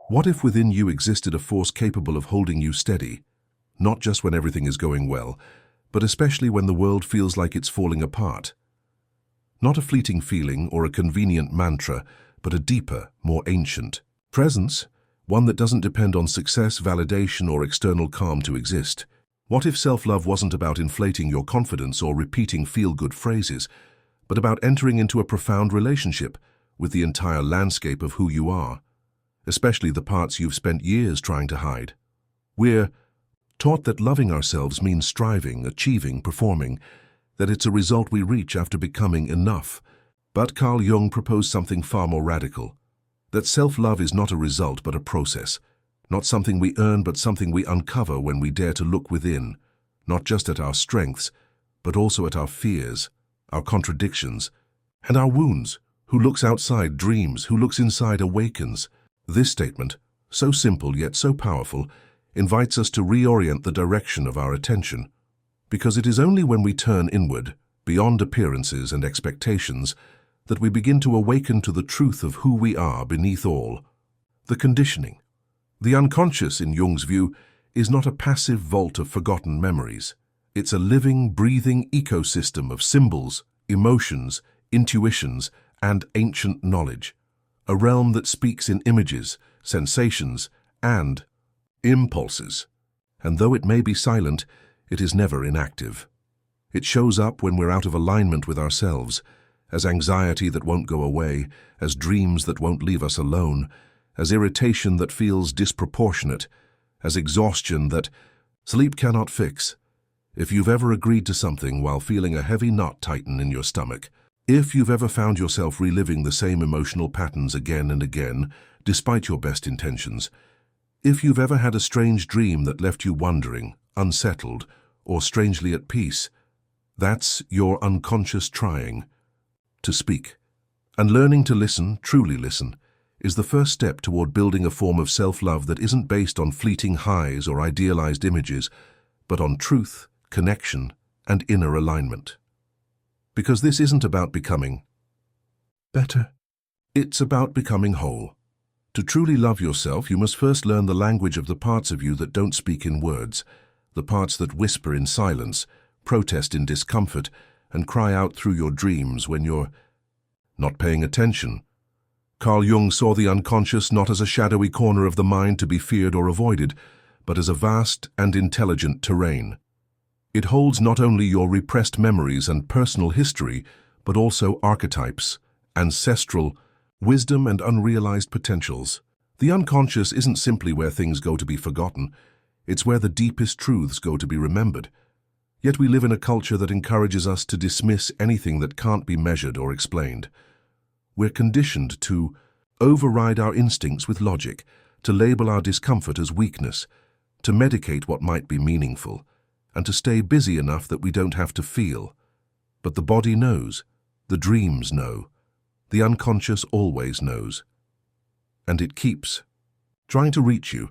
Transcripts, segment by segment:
What if within you existed a force capable of holding you steady, not just when everything is going well, but especially when the world feels like it's falling apart? Not a fleeting feeling or a convenient mantra, but a deeper, more ancient presence, one that doesn't depend on success, validation, or external calm to exist. What if self-love wasn't about inflating your confidence or repeating feel-good phrases, but about entering into a profound relationship with the entire landscape of who you are, especially the parts you've spent years trying to hide? We're taught that loving ourselves means striving, achieving, performing, that it's a result we reach after becoming enough. But Carl Jung proposed something far more radical, that self-love is not a result but a process, not something we earn but something we uncover when we dare to look within, not just at our strengths, but also at our fears, our contradictions, and our wounds. Who looks outside dreams, who looks inside awakens. This statement, so simple yet so powerful, invites us to reorient the direction of our attention, because it is only when we turn inward, beyond appearances and expectations, that we begin to awaken to the truth of who we are beneath all. The conditioning. The unconscious, in Jung's view, is not a passive vault of forgotten memories. It's a living, breathing ecosystem of symbols, emotions, intuitions, and ancient knowledge. A realm that speaks in images, sensations, and impulses. And though it may be silent, it is never inactive. It shows up when we're out of alignment with ourselves, as anxiety that won't go away, as dreams that won't leave us alone, as irritation that feels disproportionate, as exhaustion that sleep cannot fix. If you've ever agreed to something while feeling a heavy knot tighten in your stomach, if you've ever found yourself reliving the same emotional patterns again and again, despite your best intentions, if you've ever had a strange dream that left you wondering, unsettled, or strangely at peace, that's your unconscious trying to speak. And learning to listen, truly listen, is the first step toward building a form of self-love that isn't based on fleeting highs or idealized images, but on truth, connection, and inner alignment. Because this isn't about becoming better. It's about becoming whole. To truly love yourself, you must first learn the language of the parts of you that don't speak in words, the parts that whisper in silence, protest in discomfort, and cry out through your dreams when you're not paying attention. Carl Jung saw the unconscious not as a shadowy corner of the mind to be feared or avoided, but as a vast and intelligent terrain. It holds not only your repressed memories and personal history, but also archetypes, ancestral wisdom, and unrealized potentials. The unconscious isn't simply where things go to be forgotten, it's where the deepest truths go to be remembered. Yet we live in a culture that encourages us to dismiss anything that can't be measured or explained. We're conditioned to override our instincts with logic, to label our discomfort as weakness, to medicate what might be meaningful, and to stay busy enough that we don't have to feel. But the body knows, the dreams know, the unconscious always knows. And it keeps trying to reach you.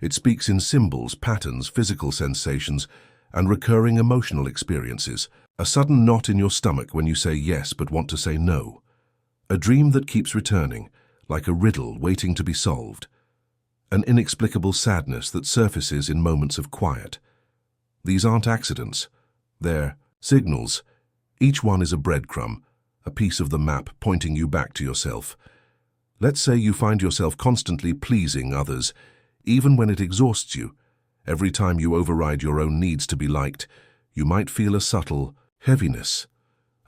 It speaks in symbols, patterns, physical sensations, and recurring emotional experiences. A sudden knot in your stomach when you say yes but want to say no. A dream that keeps returning, like a riddle waiting to be solved. An inexplicable sadness that surfaces in moments of quiet. These aren't accidents. They're signals. Each one is a breadcrumb, a piece of the map pointing you back to yourself. Let's say you find yourself constantly pleasing others, even when it exhausts you. Every time you override your own needs to be liked, you might feel a subtle heaviness,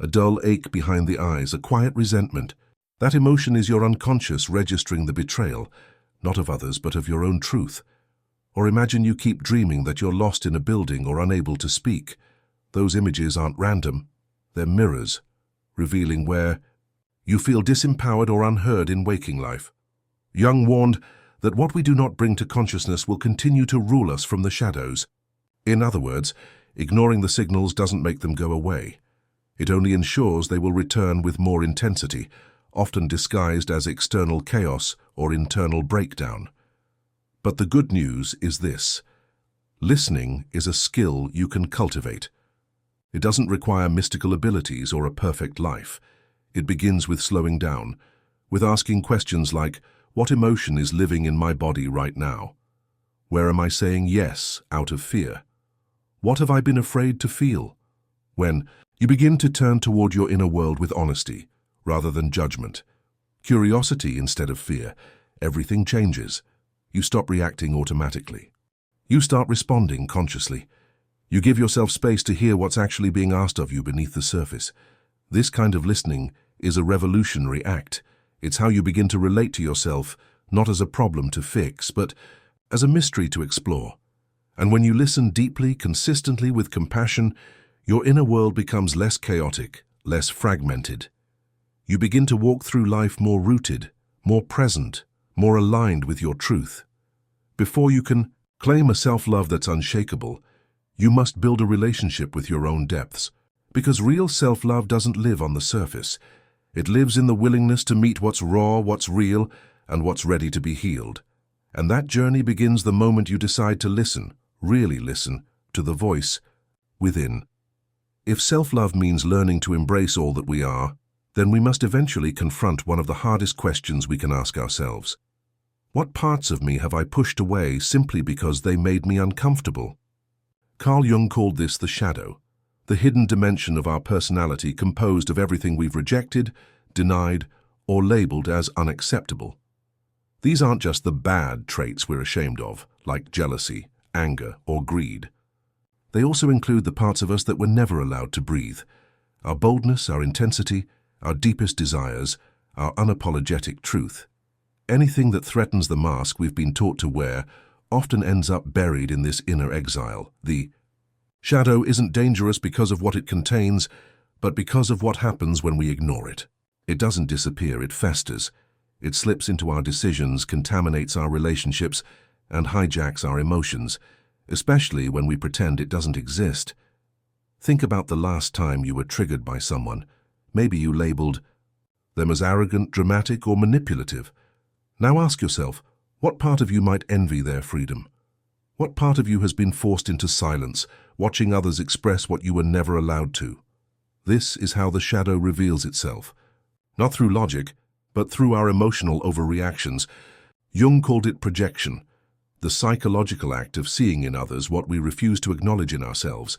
a dull ache behind the eyes, a quiet resentment. That emotion is your unconscious registering the betrayal, not of others but of your own truth. Or imagine you keep dreaming that you're lost in a building or unable to speak. Those images aren't random, they're mirrors, revealing where you feel disempowered or unheard in waking life. Jung warned that what we do not bring to consciousness will continue to rule us from the shadows. In other words, ignoring the signals doesn't make them go away. It only ensures they will return with more intensity, often disguised as external chaos or internal breakdown. But the good news is this: listening is a skill you can cultivate. It doesn't require mystical abilities or a perfect life. It begins with slowing down, with asking questions like, What emotion is living in my body right now? Where am I saying yes out of fear? What have I been afraid to feel? When you begin to turn toward your inner world with honesty, rather than judgment, curiosity instead of fear, everything changes. You stop reacting automatically. You start responding consciously. You give yourself space to hear what's actually being asked of you beneath the surface. This kind of listening is a revolutionary act. It's how you begin to relate to yourself, not as a problem to fix, but as a mystery to explore. And when you listen deeply, consistently, with compassion, your inner world becomes less chaotic, less fragmented. You begin to walk through life more rooted, more present, more aligned with your truth. Before you can claim a self-love that's unshakable, you must build a relationship with your own depths. Because real self-love doesn't live on the surface. It lives in the willingness to meet what's raw, what's real, and what's ready to be healed. And that journey begins the moment you decide to listen, really listen, to the voice within. If self-love means learning to embrace all that we are, then we must eventually confront one of the hardest questions we can ask ourselves. What parts of me have I pushed away simply because they made me uncomfortable? Carl Jung called this the shadow, the hidden dimension of our personality composed of everything we've rejected, denied, or labeled as unacceptable. These aren't just the bad traits we're ashamed of, like jealousy, anger, or greed. They also include the parts of us that were never allowed to breathe. Our boldness, our intensity, our deepest desires, our unapologetic truth. Anything that threatens the mask we've been taught to wear often ends up buried in this inner exile. The shadow isn't dangerous because of what it contains, but because of what happens when we ignore it. It doesn't disappear, it festers. It slips into our decisions, contaminates our relationships, and hijacks our emotions, especially when we pretend it doesn't exist. Think about the last time you were triggered by someone. Maybe you labeled them as arrogant, dramatic, or manipulative. Now ask yourself, what part of you might envy their freedom? What part of you has been forced into silence, watching others express what you were never allowed to? This is how the shadow reveals itself. Not through logic, but through our emotional overreactions. Jung called it projection, the psychological act of seeing in others what we refuse to acknowledge in ourselves.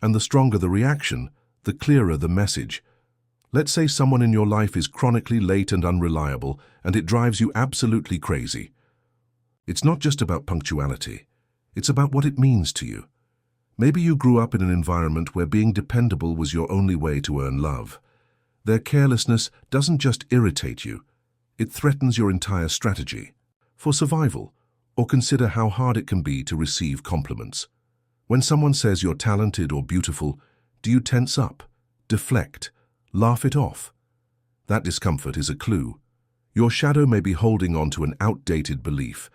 And the stronger the reaction, the clearer the message. Let's say someone in your life is chronically late and unreliable, and it drives you absolutely crazy. It's not just about punctuality. It's about what it means to you. Maybe you grew up in an environment where being dependable was your only way to earn love. Their carelessness doesn't just irritate you, it threatens your entire strategy for survival. Or consider how hard it can be to receive compliments. When someone says you're talented or beautiful, do you tense up, deflect, laugh it off? That discomfort is a clue. Your shadow may be holding on to an outdated belief.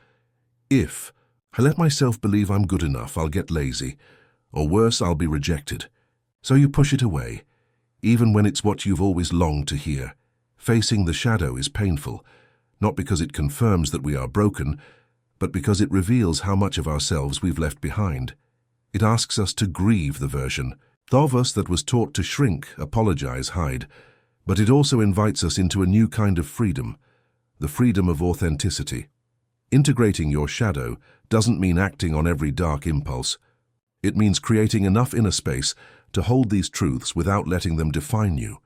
If I let myself believe I'm good enough, I'll get lazy, or worse, I'll be rejected. So you push it away, even when it's what you've always longed to hear. Facing the shadow is painful, not because it confirms that we are broken, but because it reveals how much of ourselves we've left behind. It asks us to grieve the version of us that was taught to shrink, apologize, hide. But it also invites us into a new kind of freedom, the freedom of authenticity. Integrating your shadow doesn't mean acting on every dark impulse. It means creating enough inner space to hold these truths without letting them define you.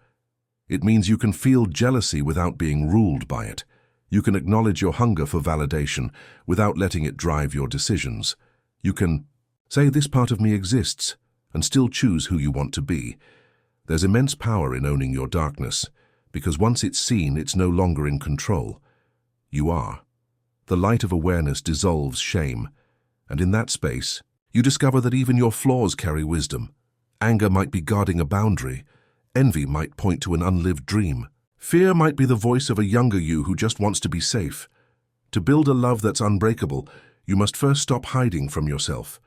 It means you can feel jealousy without being ruled by it. You can acknowledge your hunger for validation without letting it drive your decisions. You can say this part of me exists and still choose who you want to be. There's immense power in owning your darkness, because once it's seen, it's no longer in control. You are. The light of awareness dissolves shame, and in that space, you discover that even your flaws carry wisdom. Anger might be guarding a boundary. Envy might point to an unlived dream. Fear might be the voice of a younger you who just wants to be safe. To build a love that's unbreakable, you must first stop hiding from yourself.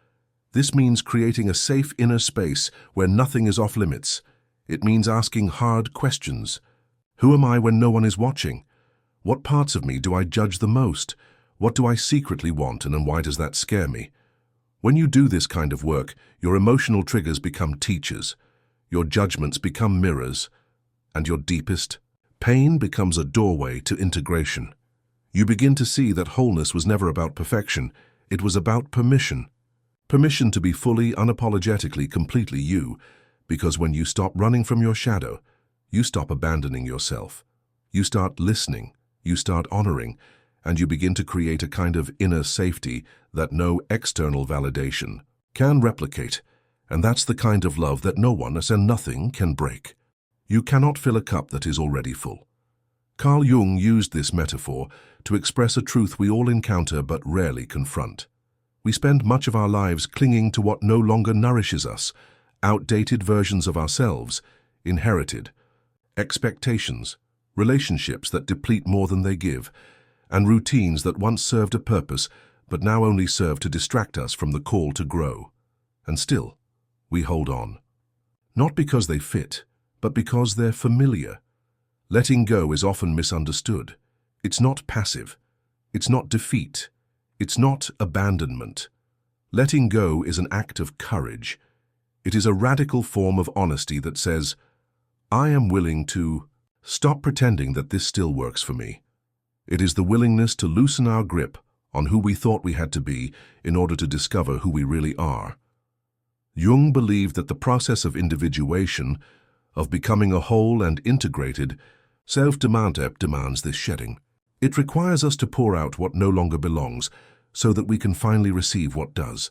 This means creating a safe inner space where nothing is off limits. It means asking hard questions. Who am I when no one is watching? What parts of me do I judge the most? What do I secretly want, and why does that scare me? When you do this kind of work, your emotional triggers become teachers. Your judgments become mirrors. And your deepest pain becomes a doorway to integration. You begin to see that wholeness was never about perfection. It was about permission. Permission to be fully, unapologetically, completely you. Because when you stop running from your shadow, you stop abandoning yourself. You start listening, you start honoring, and you begin to create a kind of inner safety that no external validation can replicate. And that's the kind of love that no one and nothing can break. You cannot fill a cup that is already full. Carl Jung used this metaphor to express a truth we all encounter but rarely confront. We spend much of our lives clinging to what no longer nourishes us, outdated versions of ourselves, inherited expectations, relationships that deplete more than they give, and routines that once served a purpose but now only serve to distract us from the call to grow. And still, we hold on. Not because they fit, but because they're familiar. Letting go is often misunderstood. It's not passive. It's not defeat. It's not abandonment. Letting go is an act of courage. It is a radical form of honesty that says, I am willing to stop pretending that this still works for me. It is the willingness to loosen our grip on who we thought we had to be in order to discover who we really are. Jung believed that the process of individuation, of becoming a whole and integrated, demands this shedding. It requires us to pour out what no longer belongs so that we can finally receive what does.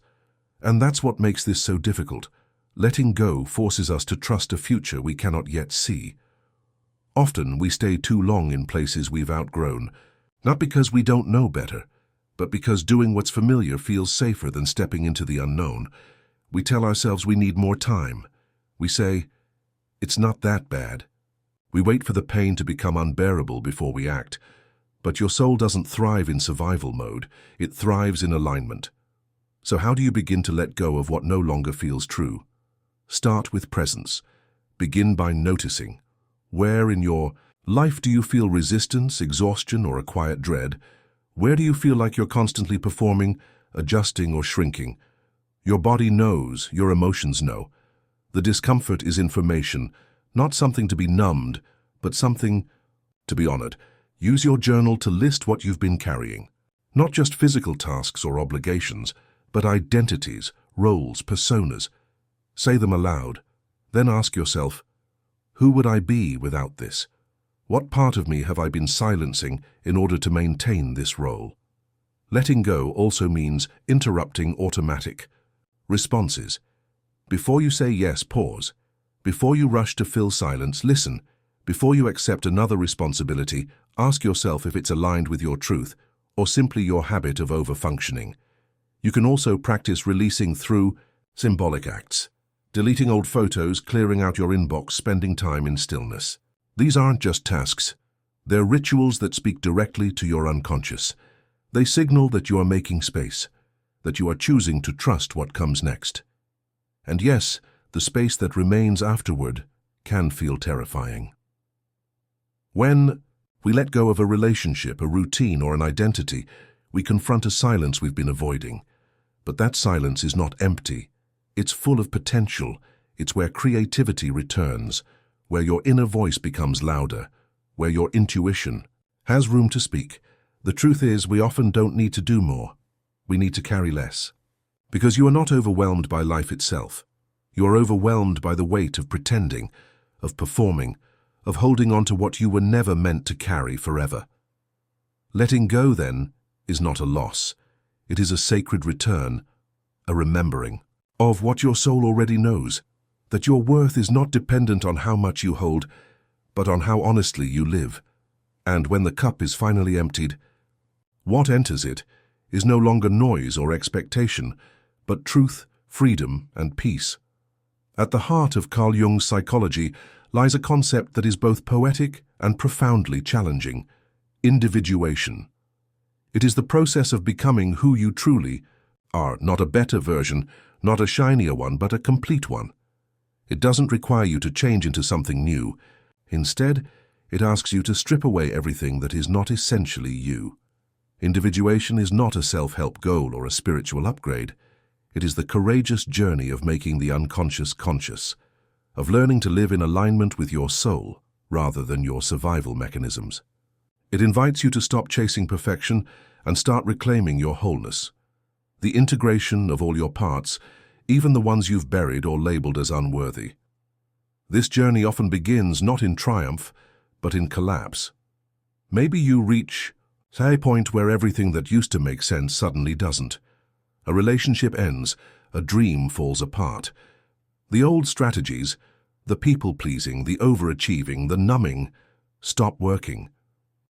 And that's what makes this so difficult. Letting go forces us to trust a future we cannot yet see. Often we stay too long in places we've outgrown, not because we don't know better, but because doing what's familiar feels safer than stepping into the unknown. We tell ourselves we need more time. We say, it's not that bad. We wait for the pain to become unbearable before we act. But your soul doesn't thrive in survival mode, it thrives in alignment. So how do you begin to let go of what no longer feels true? Start with presence. Begin by noticing. Where in your life do you feel resistance, exhaustion, or a quiet dread? Where do you feel like you're constantly performing, adjusting, or shrinking? Your body knows, your emotions know. The discomfort is information, not something to be numbed, but something to be honored. Use your journal to list what you've been carrying. Not just physical tasks or obligations, but identities, roles, personas. Say them aloud. Then ask yourself, who would I be without this? What part of me have I been silencing in order to maintain this role? Letting go also means interrupting automatic responses. Before you say yes, pause. Before you rush to fill silence, listen. Before you accept another responsibility, ask yourself if it's aligned with your truth or simply your habit of over-functioning. You can also practice releasing through symbolic acts. Deleting old photos, clearing out your inbox, spending time in stillness. These aren't just tasks. They're rituals that speak directly to your unconscious. They signal that you are making space, that you are choosing to trust what comes next. And yes, the space that remains afterward can feel terrifying. When we let go of a relationship, a routine, or an identity, we confront a silence we've been avoiding. But that silence is not empty. It's full of potential. It's where creativity returns, where your inner voice becomes louder, where your intuition has room to speak. The truth is, we often don't need to do more. We need to carry less. Because you are not overwhelmed by life itself. You are overwhelmed by the weight of pretending, of performing, of holding on to what you were never meant to carry forever. Letting go, then, is not a loss. It is a sacred return, a remembering of what your soul already knows, that your worth is not dependent on how much you hold, but on how honestly you live. And when the cup is finally emptied, what enters it is no longer noise or expectation, but truth, freedom, and peace. At the heart of Carl Jung's psychology lies a concept that is both poetic and profoundly challenging: individuation. It is the process of becoming who you truly are, not a better version, not a shinier one, but a complete one. It doesn't require you to change into something new. Instead, it asks you to strip away everything that is not essentially you. Individuation is not a self-help goal or a spiritual upgrade. It is the courageous journey of making the unconscious conscious, of learning to live in alignment with your soul rather than your survival mechanisms. It invites you to stop chasing perfection and start reclaiming your wholeness. The integration of all your parts, even the ones you've buried or labeled as unworthy. This journey often begins not in triumph, but in collapse. Maybe you reach a point where everything that used to make sense suddenly doesn't. A relationship ends, a dream falls apart. The old strategies, the people-pleasing, the overachieving, the numbing, stop working.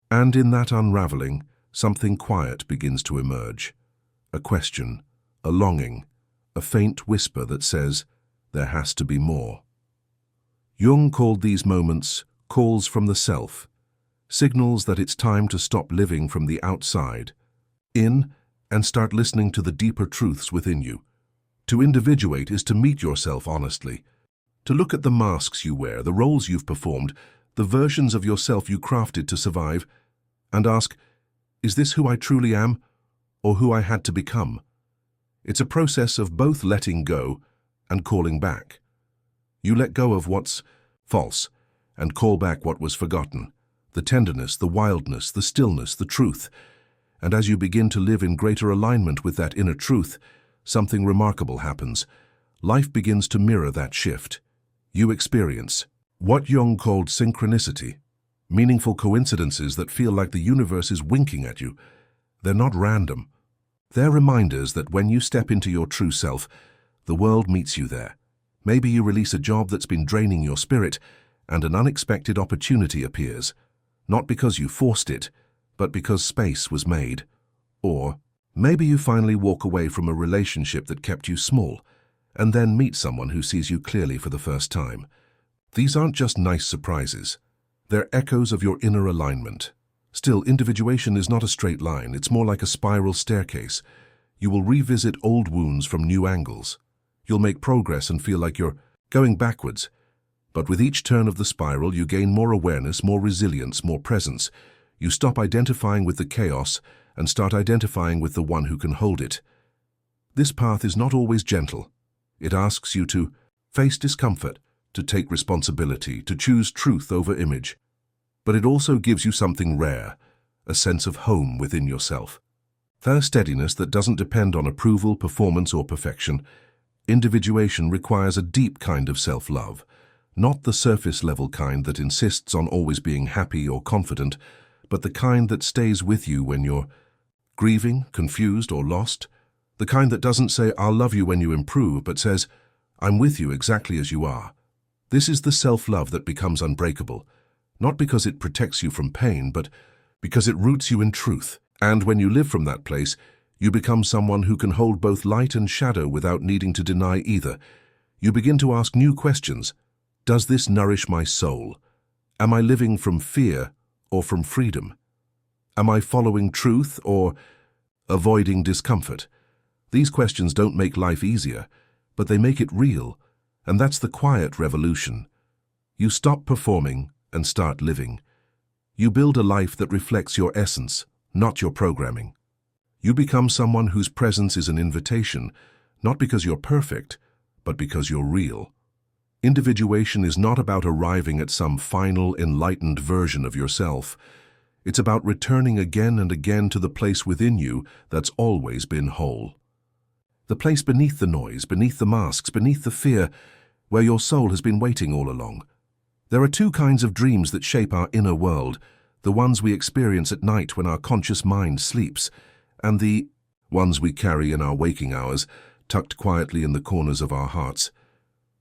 And in that unraveling, something quiet begins to emerge. A question, a longing, a faint whisper that says, there has to be more. Jung called these moments calls from the self, signals that it's time to stop living from the outside, in, and start listening to the deeper truths within you. To individuate is to meet yourself honestly, to look at the masks you wear, the roles you've performed, the versions of yourself you crafted to survive, and ask, is this who I truly am, or who I had to become? It's a process of both letting go and calling back. You let go of what's false and call back what was forgotten, the tenderness, the wildness, the stillness, the truth. And as you begin to live in greater alignment with that inner truth, something remarkable happens. Life begins to mirror that shift. You experience what Jung called synchronicity, meaningful coincidences that feel like the universe is winking at you. They're not random. They're reminders that when you step into your true self, the world meets you there. Maybe you release a job that's been draining your spirit, and an unexpected opportunity appears. Not because you forced it, but because space was made. Or maybe you finally walk away from a relationship that kept you small, and then meet someone who sees you clearly for the first time. These aren't just nice surprises. They're echoes of your inner alignment. Still, individuation is not a straight line. It's more like a spiral staircase. You will revisit old wounds from new angles. You'll make progress and feel like you're going backwards. But with each turn of the spiral, you gain more awareness, more resilience, more presence. You stop identifying with the chaos and start identifying with the one who can hold it. This path is not always gentle. It asks you to face discomfort, to take responsibility, to choose truth over image. But it also gives you something rare, a sense of home within yourself. That steadiness that doesn't depend on approval, performance, or perfection. Individuation requires a deep kind of self-love, not the surface-level kind that insists on always being happy or confident, but the kind that stays with you when you're grieving, confused, or lost. The kind that doesn't say, I'll love you when you improve, but says, I'm with you exactly as you are. This is the self-love that becomes unbreakable, not because it protects you from pain, but because it roots you in truth. And when you live from that place, you become someone who can hold both light and shadow without needing to deny either. You begin to ask new questions. Does this nourish my soul? Am I living from fear or from freedom? Am I following truth or avoiding discomfort? These questions don't make life easier, but they make it real, and that's the quiet revolution. You stop performing and start living. You build a life that reflects your essence, not your programming. You become someone whose presence is an invitation, not because you're perfect, but because you're real. Individuation is not about arriving at some final, enlightened version of yourself. It's about returning again and again to the place within you that's always been whole. The place beneath the noise, beneath the masks, beneath the fear, where your soul has been waiting all along. There are two kinds of dreams that shape our inner world, the ones we experience at night when our conscious mind sleeps, and the ones we carry in our waking hours, tucked quietly in the corners of our hearts.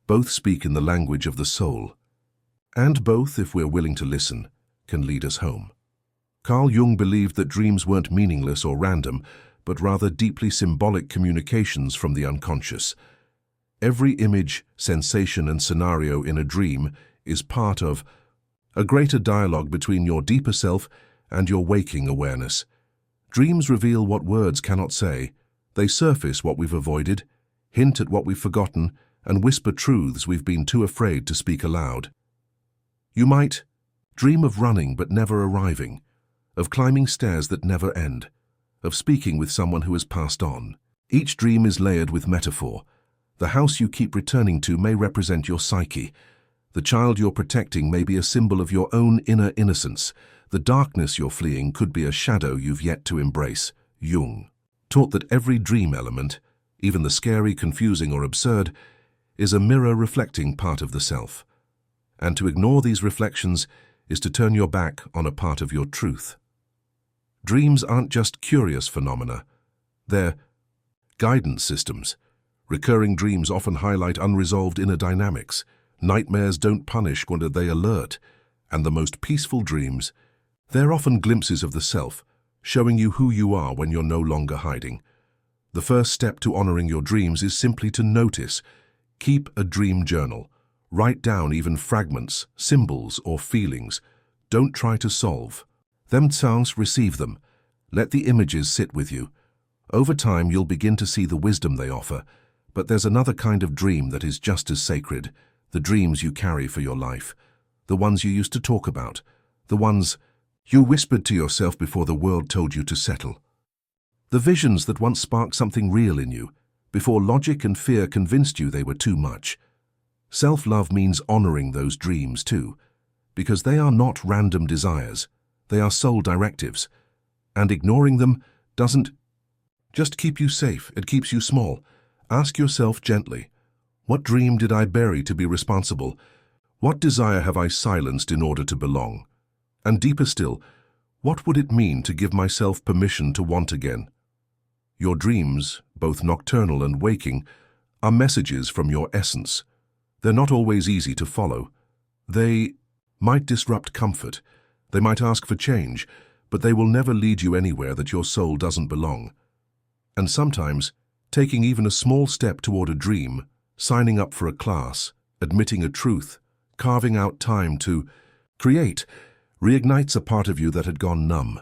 Both speak in the language of the soul, and both, if we're willing to listen, can lead us home. Carl Jung believed that dreams weren't meaningless or random, but rather deeply symbolic communications from the unconscious. Every image, sensation, and scenario in a dream is part of a greater dialogue between your deeper self and your waking awareness. Dreams reveal what words cannot say. They surface what we've avoided, hint at what we've forgotten, and whisper truths we've been too afraid to speak aloud. You might dream of running but never arriving, of climbing stairs that never end, of speaking with someone who has passed on. Each dream is layered with metaphor. The house you keep returning to may represent your psyche. The child you're protecting may be a symbol of your own inner innocence. the darkness you're fleeing could be a shadow you've yet to embrace. Jung taught that every dream element, even the scary, confusing, or absurd, is a mirror reflecting part of the self. And to ignore these reflections is to turn your back on a part of your truth. Dreams aren't just curious phenomena. They're guidance systems. Recurring dreams often highlight unresolved inner dynamics. Nightmares don't punish when they alert. And the most peaceful dreams, they're often glimpses of the self, showing you who you are when you're no longer hiding. The first step to honoring your dreams is simply to notice. Keep a dream journal. Write down even fragments, symbols, or feelings. Don't try to solve them. Receive them. Let the images sit with you. Over time, you'll begin to see the wisdom they offer. But there's another kind of dream that is just as sacred, the dreams you carry for your life, the ones you used to talk about, the ones you whispered to yourself before the world told you to settle. The visions that once sparked something real in you, before logic and fear convinced you they were too much. Self-love means honoring those dreams too, because they are not random desires, they are soul directives. And ignoring them doesn't just keep you safe, it keeps you small. Ask yourself gently, what dream did I bury to be responsible? What desire have I silenced in order to belong? And deeper still, what would it mean to give myself permission to want again? Your dreams, both nocturnal and waking, are messages from your essence. They're not always easy to follow. They might disrupt comfort. They might ask for change, but they will never lead you anywhere that your soul doesn't belong. And sometimes, taking even a small step toward a dream, signing up for a class, admitting a truth, carving out time to create, reignites a part of you that had gone numb.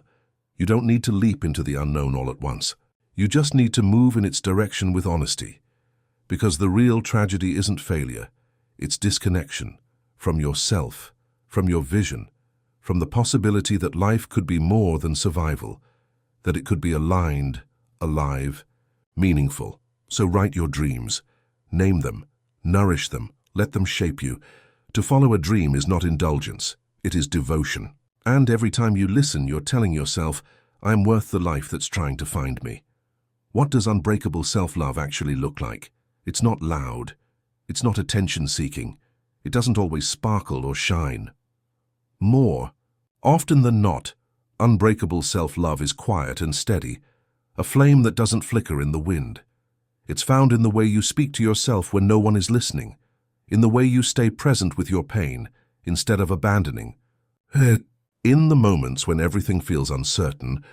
You don't need to leap into the unknown all at once. You just need to move in its direction with honesty. Because the real tragedy isn't failure, it's disconnection from yourself, from your vision, from the possibility that life could be more than survival, that it could be aligned, alive, meaningful. So write your dreams, name them, nourish them, let them shape you. To follow a dream is not indulgence, it is devotion. And every time you listen, you're telling yourself, I'm worth the life that's trying to find me. What does unbreakable self-love actually look like? It's not loud. It's not attention-seeking. It doesn't always sparkle or shine. More often than not, unbreakable self-love is quiet and steady, a flame that doesn't flicker in the wind. It's found in the way you speak to yourself when no one is listening, in the way you stay present with your pain instead of abandoning. In the moments when everything feels uncertain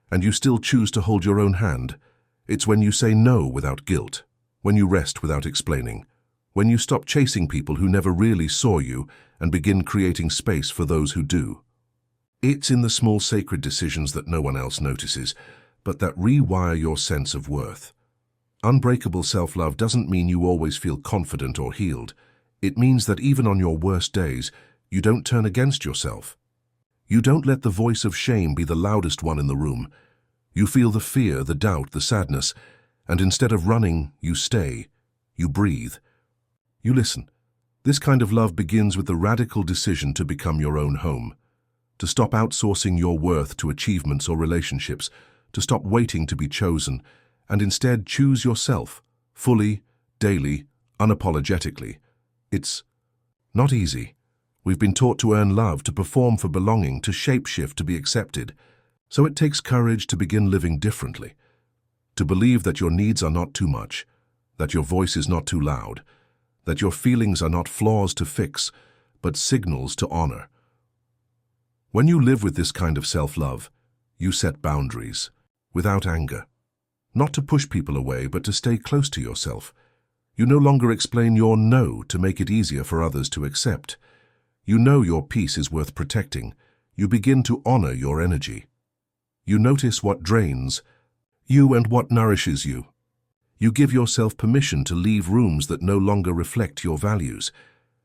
and you still choose to hold your own hand, it's when you say no without guilt, when you rest without explaining, when you stop chasing people who never really saw you and begin creating space for those who do. It's in the small sacred decisions that no one else notices, but that rewire your sense of worth. Unbreakable self-love doesn't mean you always feel confident or healed. It means that even on your worst days, you don't turn against yourself. You don't let the voice of shame be the loudest one in the room. You feel the fear, the doubt, the sadness, and instead of running, you stay. You breathe. You listen. This kind of love begins with the radical decision to become your own home, to stop outsourcing your worth to achievements or relationships, to stop waiting to be chosen, and instead choose yourself, fully, daily, unapologetically. It's not easy. We've been taught to earn love, to perform for belonging, to shapeshift to be accepted. So it takes courage to begin living differently, to believe that your needs are not too much, that your voice is not too loud, that your feelings are not flaws to fix, but signals to honor. When you live with this kind of self-love, you set boundaries, without anger. Not to push people away, but to stay close to yourself. You no longer explain your no to make it easier for others to accept. You know your peace is worth protecting. You begin to honor your energy. You notice what drains you and what nourishes you. You give yourself permission to leave rooms that no longer reflect your values.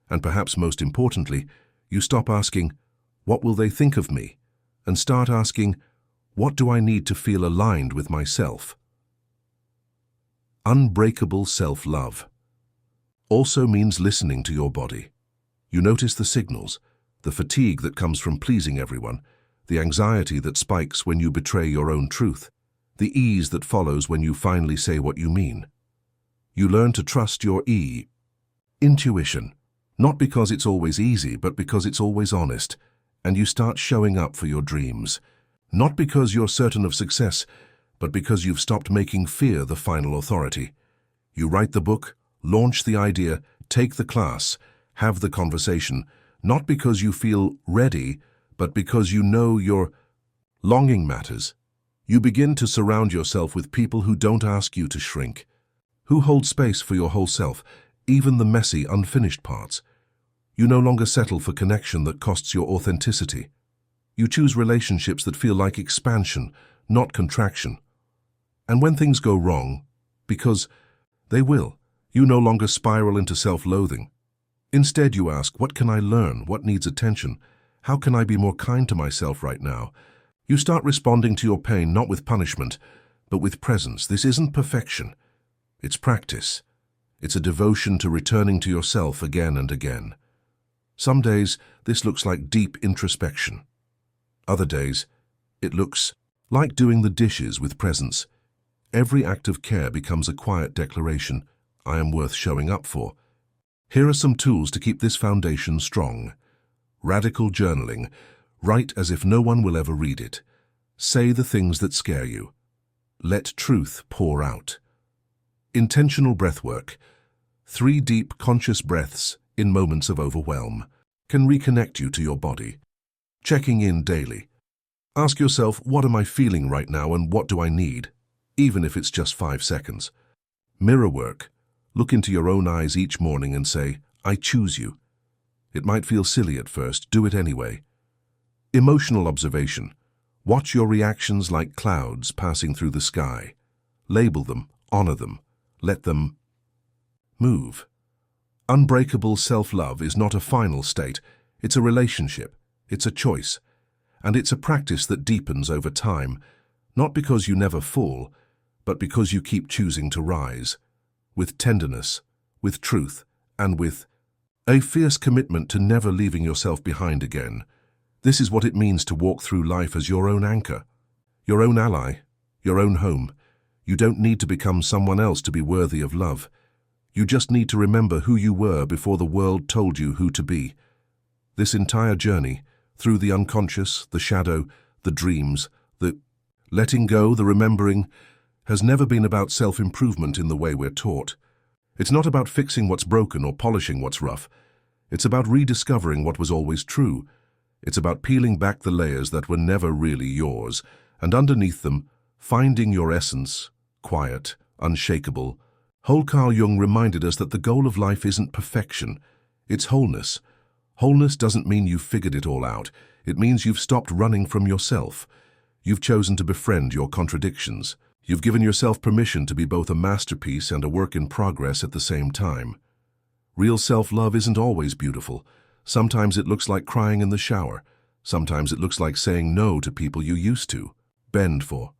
And perhaps most importantly, you stop asking, what will they think of me? And start asking, what do I need to feel aligned with myself? Unbreakable self-love also means listening to your body. You notice the signals, the fatigue that comes from pleasing everyone, the anxiety that spikes when you betray your own truth, the ease that follows when you finally say what you mean. You learn to trust your intuition, not because it's always easy, but because it's always honest, and you start showing up for your dreams, not because you're certain of success, but because you've stopped making fear the final authority. You write the book, launch the idea, take the class, have the conversation, not because you feel ready, but because you know your longing matters. You begin to surround yourself with people who don't ask you to shrink, who hold space for your whole self, even the messy, unfinished parts. You no longer settle for connection that costs your authenticity. You choose relationships that feel like expansion, not contraction. And when things go wrong, because they will, you no longer spiral into self-loathing. Instead, you ask, what can I learn? What needs attention? How can I be more kind to myself right now? You start responding to your pain not with punishment, but with presence. This isn't perfection. It's practice. It's a devotion to returning to yourself again and again. Some days, this looks like deep introspection. Other days, it looks like doing the dishes with presence. Every act of care becomes a quiet declaration, I am worth showing up for. Here are some tools to keep this foundation strong. Radical journaling. Write as if no one will ever read it. Say the things that scare you. Let truth pour out. Intentional breathwork. 3 deep, conscious breaths in moments of overwhelm can reconnect you to your body. Checking in daily. Ask yourself, what am I feeling right now and what do I need? Even if it's just 5 seconds. Mirror work. Look into your own eyes each morning and say, I choose you. It might feel silly at first, do it anyway. Emotional observation. Watch your reactions like clouds passing through the sky. Label them, honor them, let them move. Unbreakable self-love is not a final state, it's a relationship, it's a choice, and it's a practice that deepens over time, not because you never fall, but because you keep choosing to rise, with tenderness, with truth, and with a fierce commitment to never leaving yourself behind again. This is what it means to walk through life as your own anchor, your own ally, your own home. You don't need to become someone else to be worthy of love. You just need to remember who you were before the world told you who to be. This entire journey, through the unconscious, the shadow, the dreams, the letting go, the remembering, has never been about self-improvement in the way we're taught. It's not about fixing what's broken or polishing what's rough. It's about rediscovering what was always true. It's about peeling back the layers that were never really yours, and underneath them, finding your essence, quiet, unshakable. Whole Carl Jung reminded us that the goal of life isn't perfection, it's wholeness. Wholeness doesn't mean you've figured it all out. It means you've stopped running from yourself. You've chosen to befriend your contradictions. You've given yourself permission to be both a masterpiece and a work in progress at the same time. Real self-love isn't always beautiful. Sometimes it looks like crying in the shower. Sometimes it looks like saying no to people you used to bend for.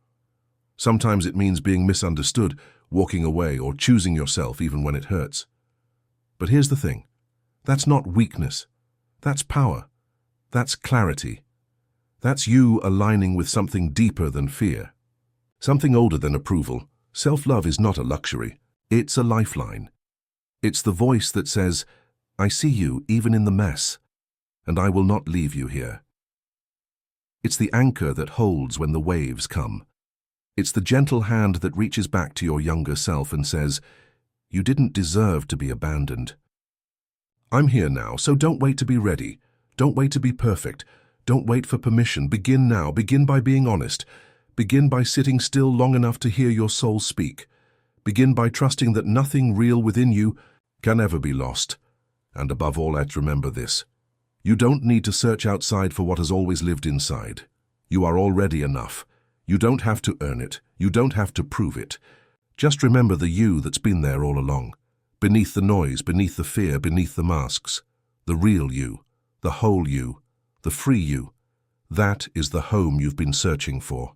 Sometimes it means being misunderstood, walking away, or choosing yourself even when it hurts. But here's the thing. That's not weakness. That's power. That's clarity. That's you aligning with something deeper than fear. Something older than approval. Self-love is not a luxury. It's a lifeline. It's the voice that says, I see you even in the mess, and I will not leave you here. It's the anchor that holds when the waves come. It's the gentle hand that reaches back to your younger self and says, you didn't deserve to be abandoned. I'm here now, so don't wait to be ready. Don't wait to be perfect. Don't wait for permission. Begin now. Begin by being honest. Begin by sitting still long enough to hear your soul speak. Begin by trusting that nothing real within you can ever be lost. And above all, let's remember this. You don't need to search outside for what has always lived inside. You are already enough. You don't have to earn it. You don't have to prove it. Just remember the you that's been there all along. Beneath the noise, beneath the fear, beneath the masks. The real you, the whole you, the free you. That is the home you've been searching for.